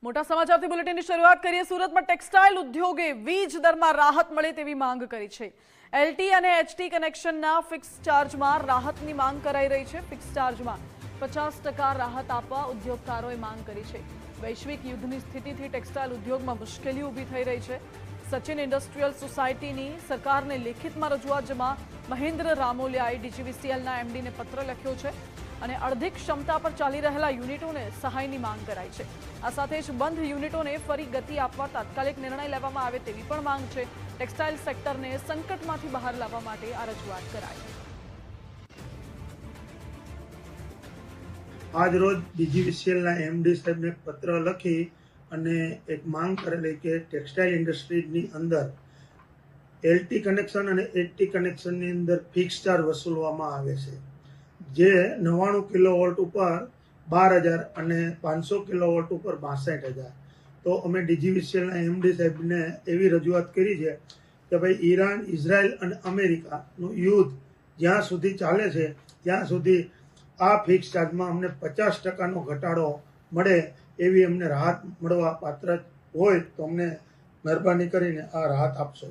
મોટા સમાચારથી બુલેટિનની શરૂઆત કરીએ। સુરતમાં ટેક્સટાઇલ ઉદ્યોગે વીજ દરમાં રાહત મળે તેવી માંગ કરી છે। એલટી અને એચટી કનેક્શનના ફિક્સ ચાર્જમાં રાહતની માંગ કરાઈ રહી છે। ફિક્સ ચાર્જમાં 50% રાહત આપવા ઉદ્યોગકારોએ માંગ કરી છે। વૈશ્વિક યુદ્ધની સ્થિતિથી ટેક્સટાઇલ ઉદ્યોગમાં મુશ્કેલી ઊભી થઈ રહી છે। સચિન ઇન્ડસ્ટ્રીયલ સોસાયટીની સરકારને લેખિતમાં રજૂઆત જેમાં મહેન્દ્ર રામોલિયાએ ડીજીવીસીએલના એમડીને પત્ર લખ્યો છે અને અડધી ક્ષમતા પર ચાલી રહેલા યુનિટોને સહાયની માંગ કરાઈ છે। આ સાથે જ બંધ યુનિટોને ફરી ગતિ આપવા તાત્કાલિક નિર્ણય લેવામાં આવે તેવી પણ માંગ છે। ટેક્સટાઇલ સેક્ટરને સંકટમાંથી બહાર લાવવા માટે આ રજૂઆત કરાઈ। આજ રોજ ડીજીવીસીએલના એમડી સાહેબને પત્ર લખી અને એક માંગ કરેલી કે ટેક્સટાઇલ ઇન્ડસ્ટ્રીની અંદર એલટી કનેક્શન અને એચટી કનેક્શનની અંદર ફિક્સ ચાર્જ વસૂલવામાં આવે છે, જે 99 કિલોવોલ્ટ ઉપર 12,000 અને 500 કિલોવોલ્ટ ઉપર 62,000। તો અમે ડીજીવીસીએલના એમડી સાહેબને એવી રજૂઆત કરી છે કે ભાઈ ઈરાન, ઇઝરાયલ અને અમેરિકાનું યુદ્ધ જ્યાં સુધી ચાલે છે ત્યાં સુધી આ ફિક્સ ચાર્જમાં અમને 50%નો ઘટાડો મળે એવી અમને રાહત મળવા પાત્ર હોય તો અમને મહેરબાની કરીને આ રાહત આપશો।